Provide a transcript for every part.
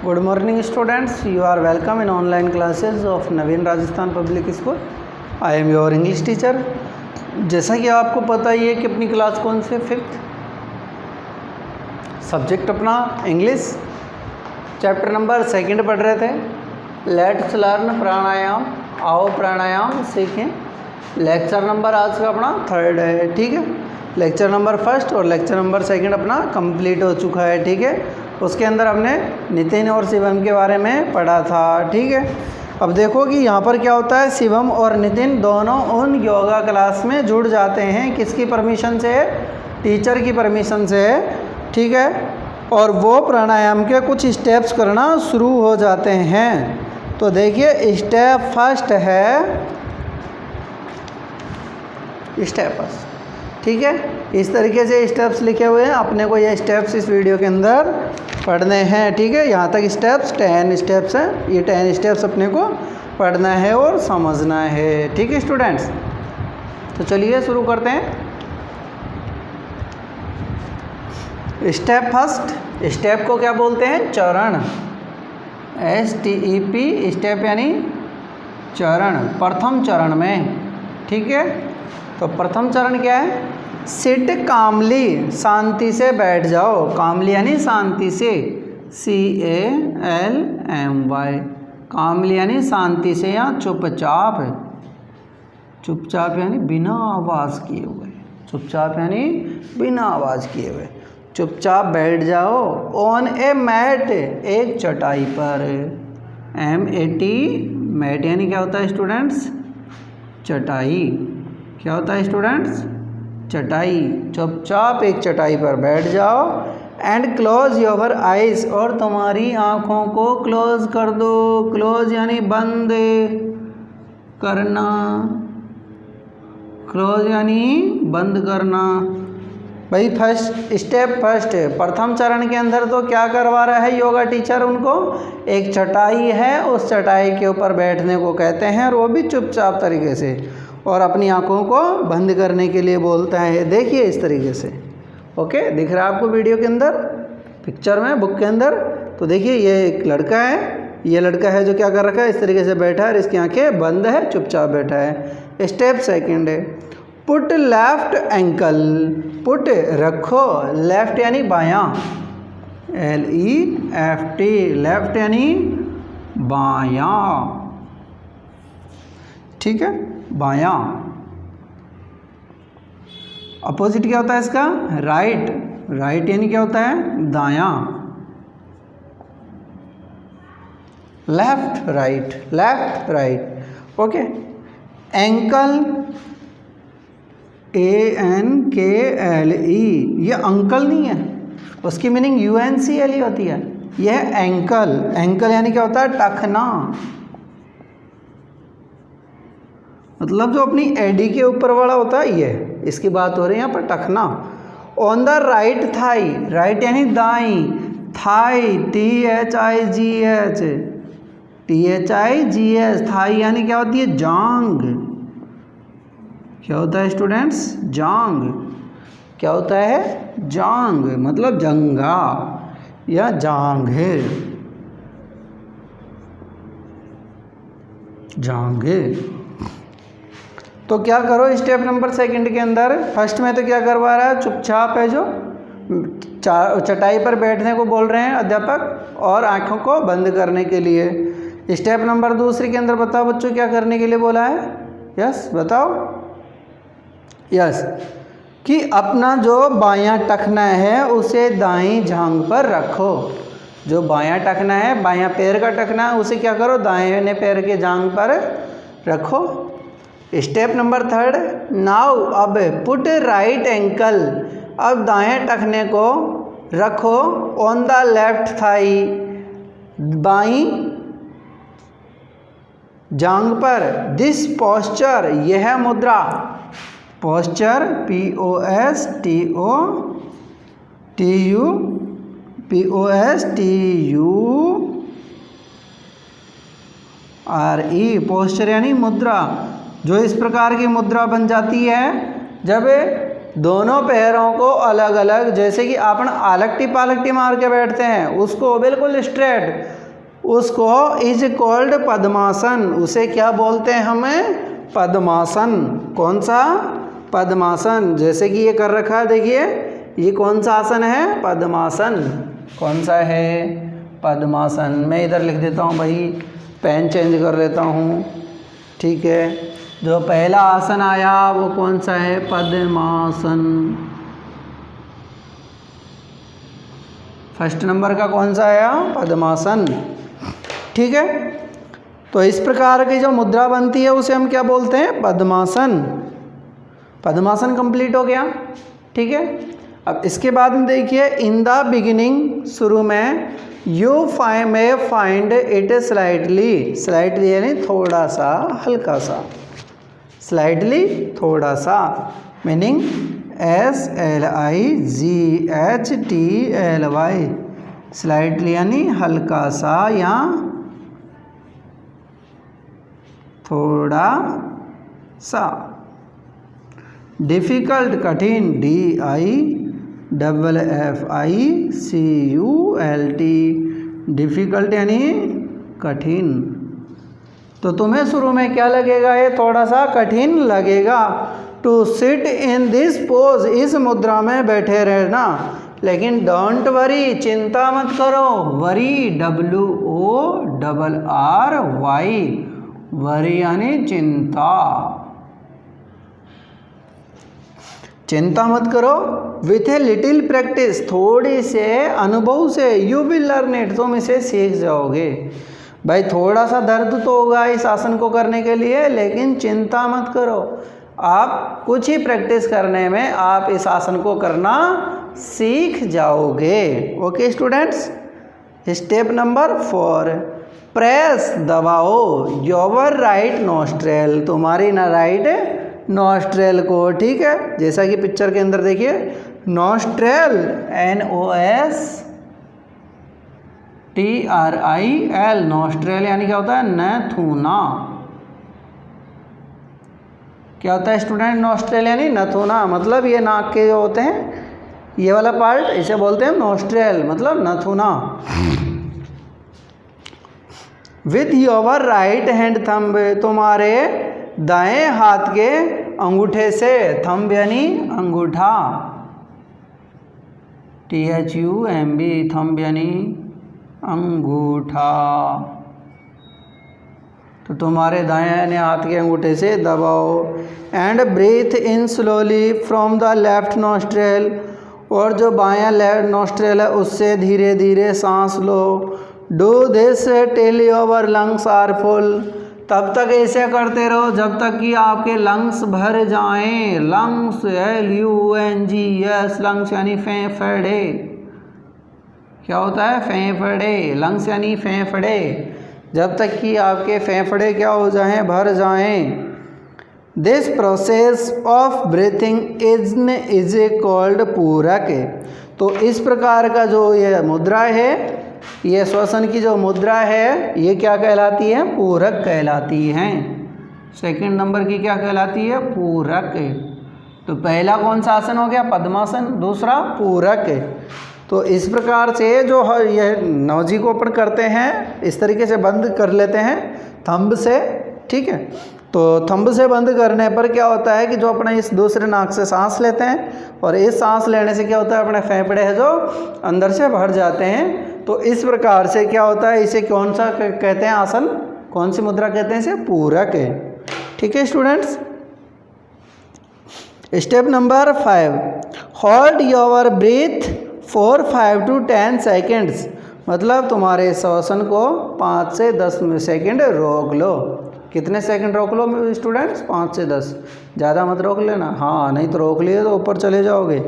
Good morning students, you are welcome in online classes of Naveen Rajasthan Public School. I am your English teacher. जैसा कि आपको पता ही है कि अपनी क्लास कौन से 5th सब्जेक्ट अपना इंग्लिश चैप्टर नंबर 2 पढ़ रहे थे। लेट्स लर्न प्राणायाम, आओ प्राणायाम सीखें। लेक्चर नंबर आज का अपना 3rd है, ठीक है। लेक्चर नंबर 1 और लेक्चर नंबर 2 अपना कंप्लीट हो चुका है, ठीक है। उसके अंदर हमने नितिन और शिवम के बारे में पढ़ा था, ठीक है। अब देखो कि यहाँ पर क्या होता है, शिवम और नितिन दोनों उन योगा क्लास में जुड़ जाते हैं। किसकी परमिशन से? टीचर की परमिशन से, ठीक है। और वो प्राणायाम के कुछ स्टेप्स करना शुरू हो जाते हैं। तो देखिए स्टेप फर्स्ट है स्टेप फर्स्ट, ठीक है। इस तरीके से स्टेप्स लिखे हुए हैं, अपने को ये स्टेप्स इस वीडियो के अंदर पढ़ने हैं, ठीक है। यहाँ तक स्टेप्स 10 स्टेप्स हैं, ये 10 स्टेप्स अपने को पढ़ना है और समझना है, ठीक है स्टूडेंट्स। तो चलिए शुरू करते हैं। स्टेप फर्स्ट, स्टेप को क्या बोलते हैं? चरण, STEP, स्टेप यानी चरण, प्रथम चरण में, ठीक है। तो प्रथम चरण क्या है? सिट कामली, शांति से बैठ जाओ। कामली यानी शांति से, CALMY, कामली यानी शांति से या चुपचाप। चुपचाप यानी बिना आवाज़ किए हुए, चुपचाप यानी बिना आवाज़ किए हुए, चुपचाप बैठ जाओ। ऑन ए मैट, एक चटाई पर। MAT, मैट यानी क्या होता है स्टूडेंट्स? चटाई। क्या होता है स्टूडेंट्स? चटाई। चुपचाप एक चटाई पर बैठ जाओ। एंड क्लोज योर आइज, और तुम्हारी आँखों को क्लोज कर दो। क्लोज यानी बंद करना, क्लोज यानी बंद करना। भाई स्टेप फर्स्ट, प्रथम चरण के अंदर तो क्या करवा रहा है योगा टीचर उनको? एक चटाई है, उस चटाई के ऊपर बैठने को कहते हैं, और वो भी चुपचाप तरीके से, और अपनी आँखों को बंद करने के लिए बोलता है। देखिए इस तरीके से, ओके, दिख रहा है आपको वीडियो के अंदर, पिक्चर में, बुक के अंदर। तो देखिए ये एक लड़का है, ये लड़का है जो क्या कर रखा है, इस तरीके से बैठा है और इसकी आंखें बंद है, चुपचाप बैठा है। स्टेप सेकंड है पुट लेफ्ट एंकल, पुट रखो, लेफ्ट यानी बायां, LEFT, लेफ्ट यानी बायां, ठीक है, बायां। अपोजिट क्या होता है इसका? राइट, राइट यानी क्या होता है? दायां। Left right, left right, okay. Ankle, ANKLE, ये अंकल नहीं है, उसकी मीनिंग UNCLE होती है। यह एंकल, एंकल यानी क्या होता है? टखना, मतलब जो अपनी एडी के ऊपर वाला होता है, ये इसकी बात हो रही है यहाँ पर, टखना। On the right thigh, right यानी दाई, थाई, THIGH, थाई यानी क्या होती है? जांग। क्या होता है स्टूडेंट्स? जांग। क्या होता है? जांग, मतलब जंगा या जांघे, जांघे। तो क्या करो स्टेप नंबर 2 के अंदर, फर्स्ट में तो क्या करवा रहा है? चुपचाप है जो, चटाई पर बैठने को बोल रहे हैं अध्यापक, और आँखों को बंद करने के लिए। स्टेप नंबर 2 के अंदर बताओ बच्चों क्या करने के लिए बोला है? यस बताओ। यस, कि अपना जो बायां टखना है उसे दाईं जांघ पर रखो। जो बायां टखना है, बायां पैर का टखना है, उसे क्या करो? दाहिने पैर के जांघ पर रखो। स्टेप नंबर 3, नाउ, अब पुट राइट एंकल, अब दाएं टखने को रखो। ऑन द लेफ्ट थाई, बाईं जांघ पर। दिस पोस्चर, यह मुद्रा, पोस्चर POSTURE, पोस्चर यानी मुद्रा। जो इस प्रकार की मुद्रा बन जाती है जब दोनों पैरों को अलग अलग, जैसे कि अपन आलकटी पालकटी मार के बैठते हैं, उसको बिल्कुल स्ट्रेट, उसको इज कॉल्ड पद्मासन। उसे क्या बोलते हैं हमें? पद्मासन। कौन सा? पद्मासन। जैसे कि ये कर रखा है, देखिए ये कौन सा आसन है? पद्मासन। कौन सा है? पद्मासन। मैं इधर लिख देता हूँ भाई, पेन चेंज कर लेता हूँ, ठीक है। जो पहला आसन आया वो कौन सा है? पद्मासन। फर्स्ट नंबर का कौन सा आया? पद्मासन, ठीक है। तो इस प्रकार की जो मुद्रा बनती है उसे हम क्या बोलते हैं? पद्मासन। पद्मासन कंप्लीट हो गया, ठीक है। अब इसके बाद में देखिए, इन द बिगिनिंग, शुरू में, you may find it slightly. Slightly यानी थोड़ा सा, हल्का सा, स्लाइटली थोड़ा सा, मीनिंग SLIGHTLY, स्लाइटली यानी हल्का सा या थोड़ा सा। डिफ़िकल्ट कठिन, DIFFICULT, डिफ़िकल्ट यानी कठिन। तो तुम्हें शुरू में क्या लगेगा? ये थोड़ा सा कठिन लगेगा। To sit in this pose, इस मुद्रा में बैठे रहना। लेकिन डोंट वरी, चिंता मत करो। वरी, WORRY, वरी यानी चिंता। चिंता मत करो। विथ ए लिटिल प्रैक्टिस, थोड़ी से अनुभव से, यू विल लर्न इट, तुम इसे सीख जाओगे। भाई थोड़ा सा दर्द तो होगा इस आसन को करने के लिए, लेकिन चिंता मत करो। आप कुछ ही प्रैक्टिस करने में आप इस आसन को करना सीख जाओगे। Okay students. Step number 4, press, दबाओ योर राइट नोस्ट्रेल, तुम्हारी ना राइट नोस्ट्रेल को, ठीक है। जैसा कि पिक्चर के अंदर देखिए, नोस्ट्रेल NOSTRIL, नोस्ट्रेल यानी क्या होता है? नथुना। क्या होता है स्टूडेंट? नोस्ट्रेल यानी नथुना, मतलब ये नाक के जो होते हैं, ये वाला पार्ट, इसे बोलते हैं नोस्ट्रेल, मतलब नथुना। With your right hand thumb, तुम्हारे दाएं हाथ के अंगूठे से, थंब यानी अंगूठा, THUMB, थंब यानी अंगूठा। तो तुम्हारे दाएं हाथ के अंगूठे से दबाओ। And breathe in slowly from the left nostril, और जो बायां लेफ्ट नोस्ट्रेल है उससे धीरे धीरे सांस लो। Do this till your lungs are full, तब तक ऐसे करते रहो जब तक कि आपके लंग्स भर जाएं। लंग्स LUNGS, लंग्स यानी फेफड़े। क्या होता है? फेफड़े। लंग्स यानी फेफड़े। जब तक कि आपके फेफड़े क्या हो जाएं? भर जाएं। This process of breathing is called पूरक। तो इस प्रकार का जो ये मुद्रा है, ये श्वसन की जो मुद्रा है, ये क्या कहलाती है? पूरक कहलाती हैं। सेकंड नंबर की क्या कहलाती है? पूरक। तो पहला कौन सा आसन हो गया? पद्मासन। दूसरा पूरक। तो इस प्रकार से जो ये नवजी को अपन करते हैं, इस तरीके से बंद कर लेते हैं थंब से, ठीक है। तो थंब से बंद करने पर क्या होता है कि जो अपने इस दूसरे नाक से सांस लेते हैं, और इस सांस लेने से क्या होता है? अपने फेफड़े हैं जो अंदर से भर जाते हैं। तो इस प्रकार से क्या होता है? इसे कौन सा कहते हैं आसन? कौन सी मुद्रा कहते हैं? इसे पूरक है, ठीक है students. Step number 5, hold your breathe for 5 to 10 seconds, मतलब तुम्हारे श्वसन को 5 से 10 सेकेंड रोक लो। कितने सेकंड रोक लो स्टूडेंट्स? 5 से 10, ज़्यादा मत रोक लेना, हाँ, नहीं तो रोक लिए तो ऊपर चले जाओगे।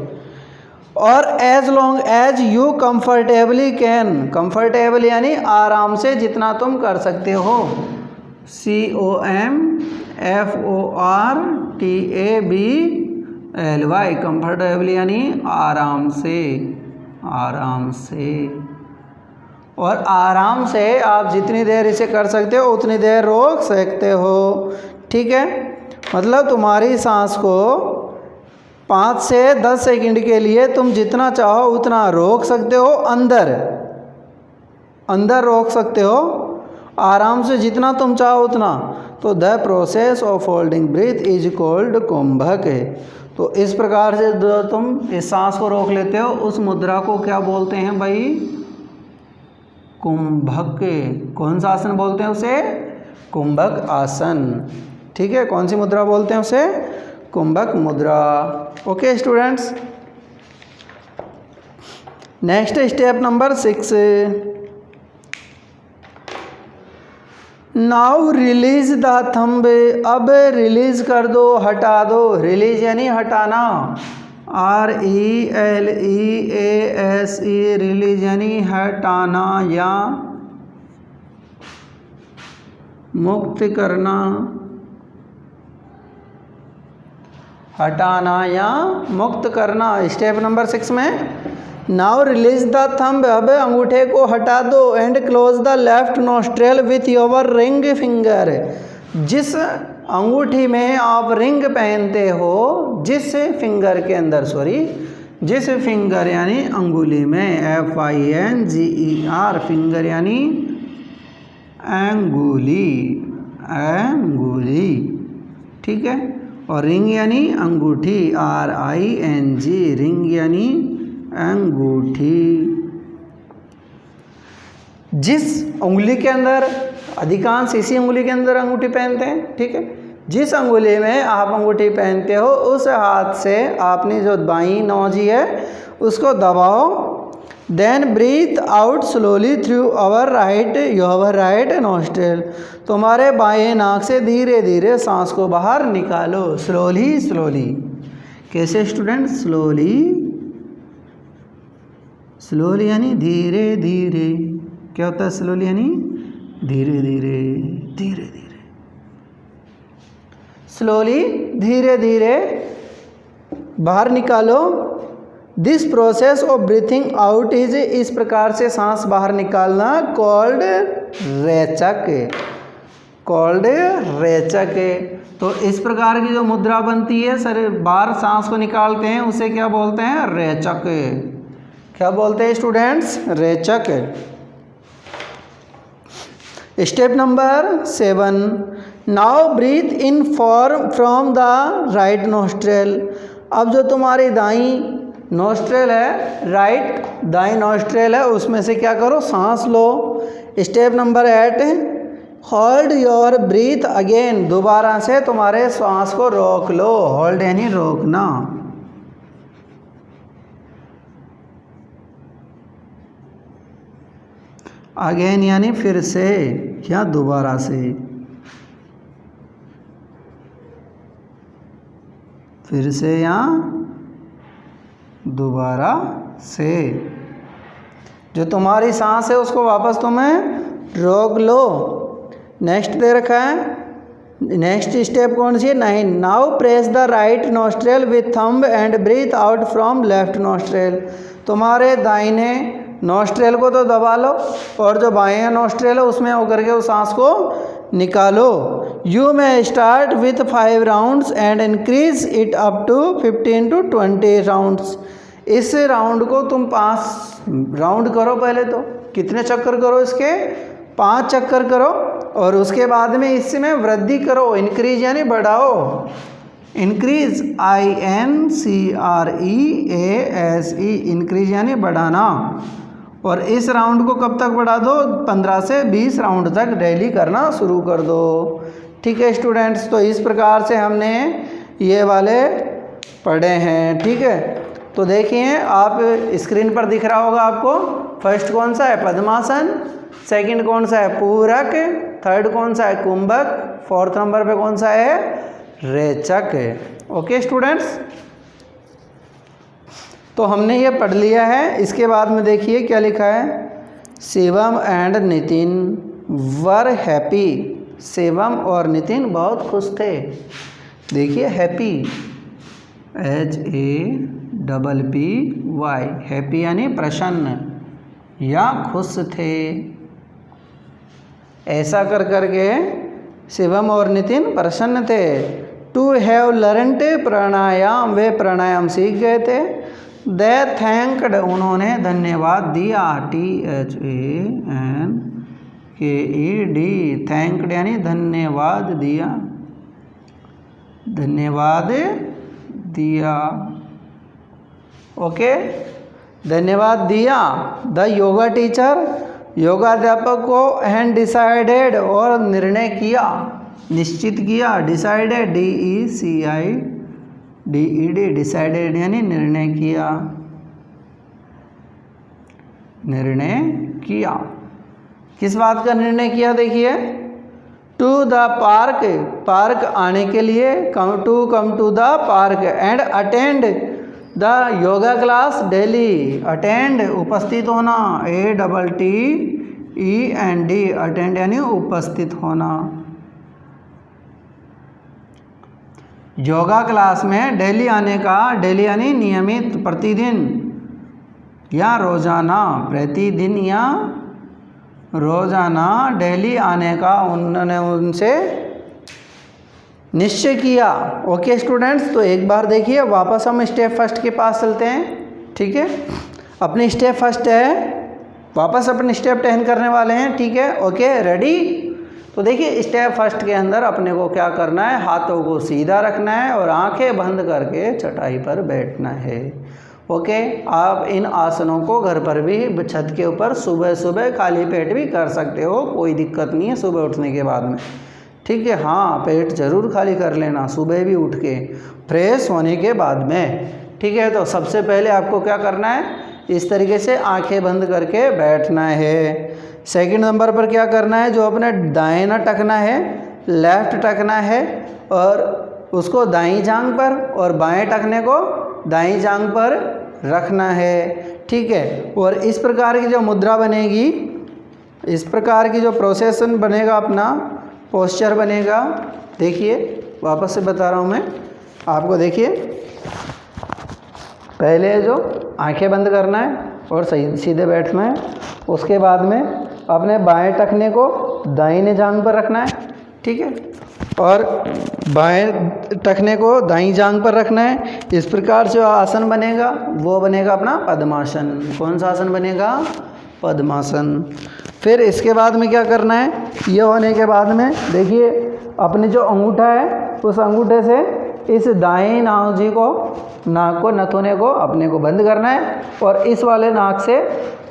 और as long as you comfortably can, comfortable यानी आराम से जितना तुम कर सकते हो। COMFORTABLY, कंफर्टेबल यानी आराम से, आराम से। और आराम से आप जितनी देर इसे कर सकते हो उतनी देर रोक सकते हो, ठीक है। मतलब तुम्हारी सांस को 5 से 10 सेकंड के लिए तुम जितना चाहो उतना रोक सकते हो, अंदर रोक सकते हो, आराम से जितना तुम चाहो उतना। तो the process of holding breath is called kumbhak. तो इस प्रकार से जो तुम इस सांस को रोक लेते हो उस मुद्रा को क्या बोलते हैं भाई? कुंभक। कौन सा आसन बोलते हैं उसे? कुंभक आसन। ठीक है, कौन सी मुद्रा बोलते हैं उसे? कुंभक मुद्रा। Okay students, next step number 6। Now release the thumb. अब रिलीज कर दो, हटा दो। रिलीज यानी हटाना, RELEASE, रिलीज यानी हटाना या मुक्त करना, हटाना या मुक्त करना। स्टेप नंबर 6 में नाउ रिलीज द थंब। अब अंगूठे को हटा दो। And close the left nostril with your ring finger. जिस अंगूठी में आप रिंग पहनते हो, जिस फिंगर के अंदर, जिस फिंगर यानी अंगुली में, FINGER, फिंगर यानी अंगुली, ठीक है। और रिंग यानी अंगूठी, RING, रिंग यानी अंगूठी। जिस उंगली के अंदर, अधिकांश इसी उंगली के अंदर अंगूठी पहनते हैं, ठीक है। जिस अंगुली में आप अंगूठी पहनते हो उस हाथ से आपने जो बाईं नौजी है उसको दबाओ। Then breathe out slowly through your right nostril. तुम्हारे बाएं नाक से धीरे धीरे सांस को बाहर निकालो, स्लोली। कैसे स्टूडेंट? स्लोली यानी धीरे धीरे। क्या होता है स्लोली यानी? धीरे धीरे। स्लोली, धीरे धीरे बाहर निकालो। This process of breathing out is, इस प्रकार से सांस बाहर निकालना, कॉल्ड रेचक। तो इस प्रकार की जो मुद्रा बनती है, सर बाहर सांस को निकालते हैं, उसे क्या बोलते हैं? रेचक। क्या बोलते हैं स्टूडेंट्स? रेचक। Step number 7। Now breathe in from the right nostril. अब जो तुम्हारी दाईं नोस्ट्रेल है, दाईं नोस्ट्रेल है, उसमें से क्या करो? सांस लो। Step number 8। Hold your breath again. दोबारा से तुम्हारे सांस को रोक लो। होल्ड यानी रोकना। अगेन यानी फिर से या दोबारा से। फिर से या दोबारा से। जो तुम्हारी सांस है उसको वापस तुम्हें रोक लो। नेक्स्ट दे रखा है, नेक्स्ट स्टेप कौन सी है? 9। Now press the right nostril with thumb and breathe out from left nostril. तुम्हारे दाहिने नोस्ट्रेल को तो दबा लो और जो बाएं नोस्ट्रेल है उसमें होकर के उस सांस को निकालो। You may start with 5 rounds and increase it up to 15 to 20 rounds. इस राउंड को तुम 5 राउंड करो। पहले तो कितने चक्कर करो इसके? 5 चक्कर करो और उसके बाद में इसमें वृद्धि करो, इंक्रीज यानी बढ़ाओ। इंक्रीज, INCREASE, इंक्रीज यानी बढ़ाना। और इस राउंड को कब तक बढ़ा दो? 15 से 20 राउंड तक डेली करना शुरू कर दो। ठीक है स्टूडेंट्स, तो इस प्रकार से हमने ये वाले पढ़े हैं। ठीक है, तो देखिए आप स्क्रीन पर दिख रहा होगा आपको। फर्स्ट कौन सा है? पद्मासन। सेकंड कौन सा है? पूरक। थर्ड कौन सा है? कुंभक। फोर्थ नंबर पे कौन सा है? रेचक। ओके स्टूडेंट्स, तो हमने ये पढ़ लिया है। इसके बाद में देखिए क्या लिखा है। Shivam and Nitin were happy. Shivam और नितिन बहुत खुश थे। देखिए हैप्पी, HAPPY, हैप्पी यानी प्रसन्न या खुश थे। ऐसा कर करके शिवम और नितिन प्रसन्न थे। टू हैव लर्नड प्राणायाम, वे प्राणायाम सीख गए थे। दे थैंक्ड, उन्होंने धन्यवाद दिया, THANKED, थैंक्ड यानी धन्यवाद दिया, धन्यवाद दिया। ओके, धन्यवाद दिया। द योगा टीचर, योगाध्यापक को, एंड डिसाइडेड, और निर्णय किया, निश्चित किया, डिसाइडेड, DECIDED, डिसाइडेड यानी निर्णय किया, निर्णय किया। किस बात का निर्णय किया? देखिए, टू द पार्क, पार्क आने के लिए, come to the park, and attend the yoga class daily, attend उपस्थित होना, ATTEND, अटेंड यानी उपस्थित होना। योगा क्लास में डेली आने का, डेली यानी नियमित, प्रतिदिन या रोजाना, प्रतिदिन या रोजाना डेली आने का उन्होंने उनसे निश्चय किया। ओके स्टूडेंट्स, तो एक बार देखिए, वापस हम स्टेप फर्स्ट के पास चलते हैं। ठीक है, अपनी स्टेप फर्स्ट है, वापस अपने स्टेप 10 करने वाले हैं। ठीक है, ओके रेडी। तो देखिए, स्टेप फर्स्ट के अंदर अपने को क्या करना है, हाथों को सीधा रखना है और आंखें बंद करके चटाई पर बैठना है। ओके, आप इन आसनों को घर पर भी छत के ऊपर सुबह सुबह खाली पेट भी कर सकते हो, कोई दिक्कत नहीं है सुबह उठने के बाद में। ठीक है, हाँ, पेट ज़रूर खाली कर लेना सुबह भी उठ के, फ्रेश होने के बाद में। ठीक है, तो सबसे पहले आपको क्या करना है, इस तरीके से आंखें बंद करके बैठना है। सेकंड नंबर पर क्या करना है, जो अपने दाएं ना टकना है, लेफ्ट टकना है, और उसको दाईं जांघ पर, और बाएं टकने को दाईं जांघ पर रखना है। ठीक है, और इस प्रकार की जो मुद्रा बनेगी, इस प्रकार की जो प्रोसेसन बनेगा, अपना पोस्चर बनेगा। देखिए, वापस से बता रहा हूँ मैं आपको। देखिए, पहले जो आंखें बंद करना है और सही सीधे बैठना है, उसके बाद में अपने बाएं टखने को दाहिने जांघ पर रखना है। ठीक है, और बाएं टखने को दाईं जांघ पर रखना है। इस प्रकार से आसन बनेगा, वो बनेगा अपना पद्मासन। कौन सा आसन बनेगा? पद्मासन। फिर इसके बाद में क्या करना है, ये होने के बाद में देखिए, अपने जो अंगूठा है, उस अंगूठे से इस दाएं नाक को, नथुने को अपने को बंद करना है, और इस वाले नाक से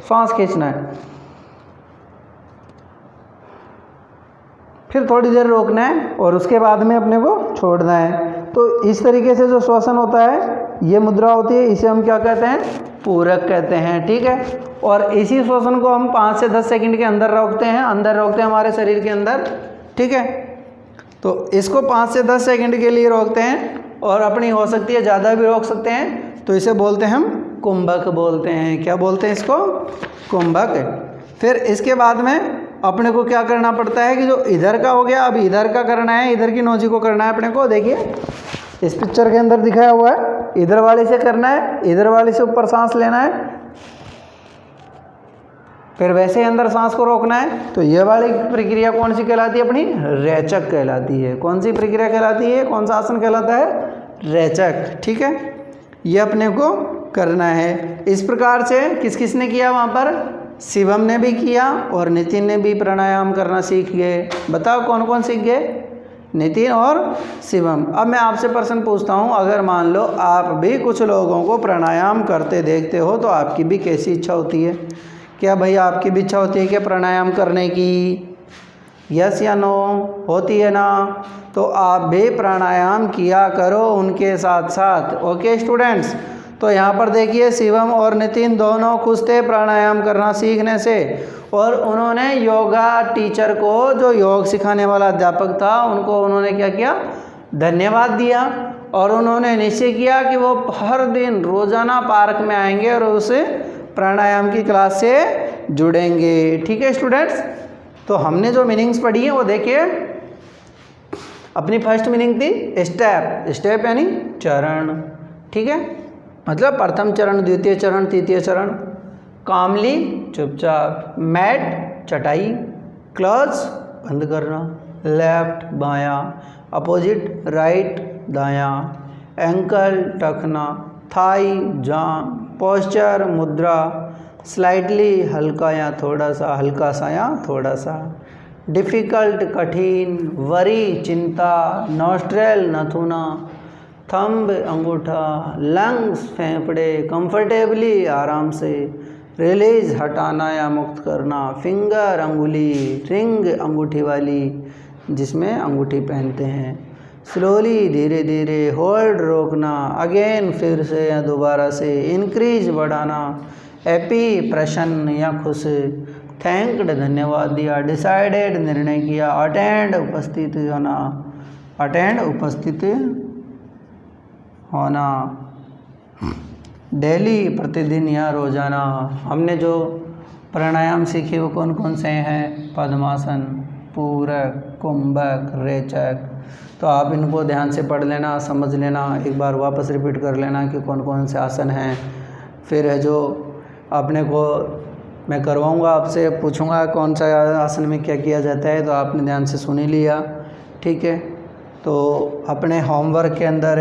सांस खींचना है। फिर थोड़ी देर रोकना है और उसके बाद में अपने को छोड़ना है। तो इस तरीके से जो श्वसन होता है, ये मुद्रा होती है, इसे हम क्या कहते हैं? पूरक कहते हैं। ठीक है, और इसी श्वसन को हम 5 से 10 सेकंड के अंदर रोकते हैं, हमारे शरीर के अंदर। ठीक है, तो इसको 5 से 10 सेकंड के लिए रोकते हैं, और अपनी हो सकती है ज़्यादा भी रोक सकते हैं। तो इसे बोलते हैं हम कुंभक बोलते हैं। क्या बोलते हैं इसको? कुंभक। फिर इसके बाद में अपने को क्या करना पड़ता है कि जो इधर का हो गया, अब इधर का करना है, इधर की नोजी को करना है अपने को। देखिए, इस पिक्चर के अंदर दिखाया हुआ है, इधर वाले से करना है, इधर वाले से ऊपर सांस लेना है, फिर वैसे ही अंदर सांस को रोकना है। तो ये वाली प्रक्रिया कौन सी कहलाती है? अपनी रेचक कहलाती है। कौन सी प्रक्रिया कहलाती है? कौन सा आसन कहलाता है? रेचक। ठीक है, ये अपने को करना है। इस प्रकार से किस किस ने किया वहाँ पर? शिवम ने भी किया और नितिन ने भी प्राणायाम करना सीख गए। बताओ कौन कौन सीख गए? नितिन और शिवम। अब मैं आपसे प्रश्न पूछता हूँ, अगर मान लो आप भी कुछ लोगों को प्राणायाम करते देखते हो, तो आपकी भी कैसी इच्छा होती है? क्या भाई आपकी भी इच्छा होती है क्या प्राणायाम करने की? यस या नो? होती है ना? तो आप भी प्राणायाम किया करो उनके साथ साथ। ओके स्टूडेंट्स, तो यहाँ पर देखिए, शिवम और नितिन दोनों खुश थे प्राणायाम करना सीखने से, और उन्होंने योगा टीचर को, जो योग सिखाने वाला अध्यापक था, उनको उन्होंने क्या किया? धन्यवाद दिया, और उन्होंने निश्चय किया कि वो हर दिन रोज़ाना पार्क में आएंगे और उसे प्राणायाम की क्लास से जुड़ेंगे। ठीक है स्टूडेंट्स, तो हमने जो मीनिंग्स पढ़ी हैं वो देखिए। अपनी फर्स्ट मीनिंग थी स्टेप। स्टेप यानी चरण। ठीक है, मतलब प्रथम चरण, द्वितीय चरण, तृतीय चरण। कामली चुपचाप, मैट चटाई, क्लोज बंद करना, लेफ्ट बायां, अपोजिट राइट दायां, एंकल टखना, थाई जांग, पोस्चर मुद्रा, स्लाइटली हल्का या थोड़ा सा, हल्का सा या थोड़ा सा, डिफ़िकल्ट कठिन, वरी चिंता, नॉस्ट्रेल नथुना, थंब अंगूठा, लंग्स फेफड़े, कंफर्टेबली आराम से, रिलीज हटाना या मुक्त करना, फिंगर अंगुली, रिंग अंगूठी वाली जिसमें अंगूठी पहनते हैं, स्लोली धीरे धीरे, होल्ड रोकना, अगेन फिर से या दोबारा से, इंक्रीज बढ़ाना, हैप्पी प्रसन्न या खुश, थैंक्ड धन्यवाद दिया, डिसाइडेड निर्णय किया, अटेंड उपस्थित होना, अटेंड उपस्थित होना, डेली प्रतिदिन या रोजाना। हमने जो प्राणायाम सीखे वो कौन कौन से हैं? पद्मासन, पूरक, कुंभक, रेचक। तो आप इनको ध्यान से पढ़ लेना, समझ लेना, एक बार वापस रिपीट कर लेना कि कौन कौन से आसन हैं। फिर है जो अपने को मैं करवाऊंगा, आपसे पूछूंगा कौन सा आसन में क्या किया जाता है, तो आपने ध्यान से सुन ही लिया, ठीक है। तो अपने होमवर्क के अंदर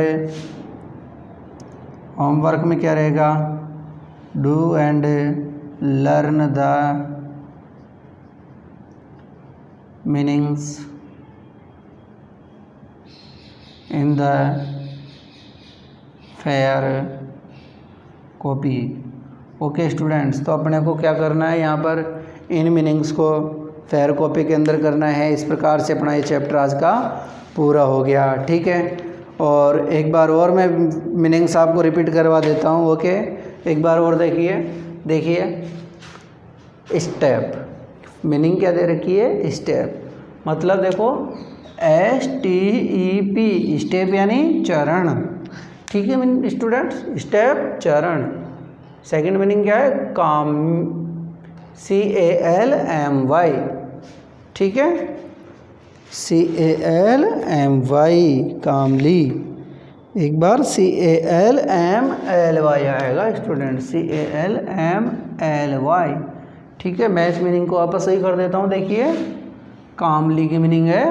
होमवर्क में क्या रहेगा? Do and learn the meanings in the fair copy. Okay students, तो अपने को क्या करना है, यहाँ पर इन मीनिंग्स को फेयर कॉपी के अंदर करना है। इस प्रकार से अपना ये चैप्टर आज का पूरा हो गया, ठीक है। और एक बार और मैं मीनिंग्स आपको रिपीट करवा देता हूँ, ओके। एक बार और देखिए स्टेप, मीनिंग क्या दे रखी है? स्टेप, मतलब देखो STEP, स्टेप यानी चरण, ठीक है स्टूडेंट्स, स्टेप चरण। सेकंड मीनिंग क्या है? काम, CALMY, ठीक है, CALMY, कामली। एक बार CALMLY आएगा स्टूडेंट, CALMLY, ठीक है। मैं इस मीनिंग को वापस सही कर देता हूँ, देखिए कामली की मीनिंग है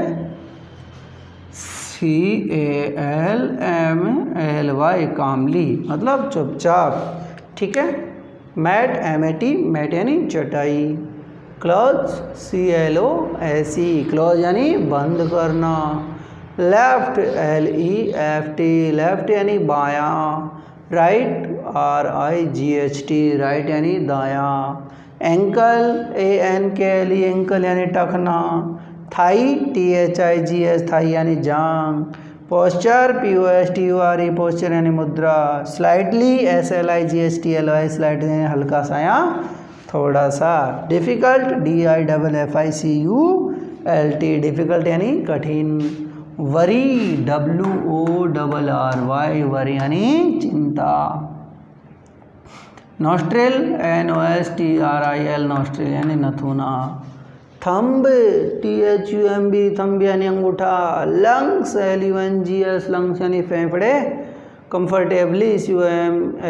CALMLY, कामली मतलब चुपचाप, ठीक है। मैट, MAT, मैट यानी चटाई। क्लोज, CLOSE, क्लोज यानी बंद करना। लेफ्ट, LEFT, लेफ्ट यानी बायां। राइट, RIGHT, राइट यानी दायां। एंकल, ANKLE, एंकल यानी टखना। थाई, THIGS, थाई यानी जांग। पोस्चर, POSTURE, पोस्चर यानी मुद्रा। स्लाइटली, SLIGHTLY, स्लाइट यानी हल्का सा या थोड़ा सा। डिफ़िकल्ट, DIFFICULT, डिफ़िकल्ट यानी कठिन। वरी, WORRY, वरी यानी चिंता। नॉस्ट्रिल, NOSTRIL, नॉस्ट्रिल यानी नथुना। थंब, THUMB, थंब यानी अंगूठा। लंग्स, LUNGS, लंग्स यानी फेफड़े। कंफर्टेबली, COMFORTABLY,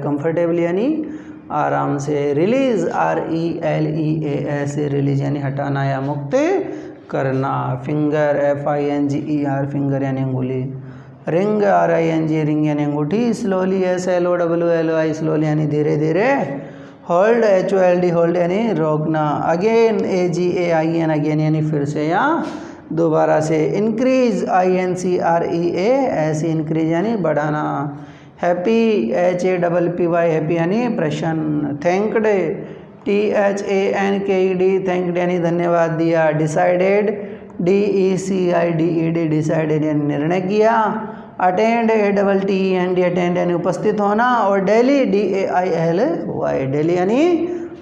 कंफर्टेबली यानी आराम से। रिलीज, RELEAS, रिलीज यानी हटाना या मुक्त करना। फिंगर, FINGER, फिंगर यानी अंगुली। रिंग, RING, रिंग यानी अंगूठी। स्लोली, SLOWLY, स्लोली यानी धीरे धीरे। होल्ड, HOLD, होल्ड यानी रोकना। अगेन, AGAIN, अगेन यानी फिर से या दोबारा से। इंक्रीज, INCREAS, इंक्रीज यानी बढ़ाना। हैप्पी, HAPPY, हैप्पी यानी प्रसन्न। थैंक्ड, THANKED, थैंक्ड यानी धन्यवाद दिया। डिसाइडेड, DECIDED, डिसाइडेड यानी निर्णय किया। अटेंड, ATTEND, अटेंड यानी उपस्थित होना। और डेली, DAILY, डेली यानी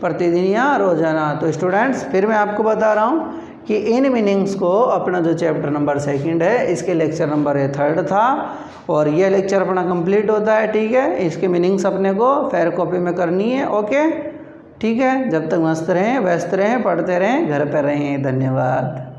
प्रतिदिन या रोजाना। तो स्टूडेंट्स फिर मैं आपको बता रहा हूँ कि इन मीनिंग्स को अपना जो चैप्टर नंबर 2 है, इसके लेक्चर नंबर 3 था और ये लेक्चर अपना कंप्लीट होता है, ठीक है। इसके मीनिंग्स अपने को फेयर कॉपी में करनी है, ओके, ठीक है। जब तक मस्त रहें, व्यस्त रहें, पढ़ते रहें, घर पर रहें। धन्यवाद।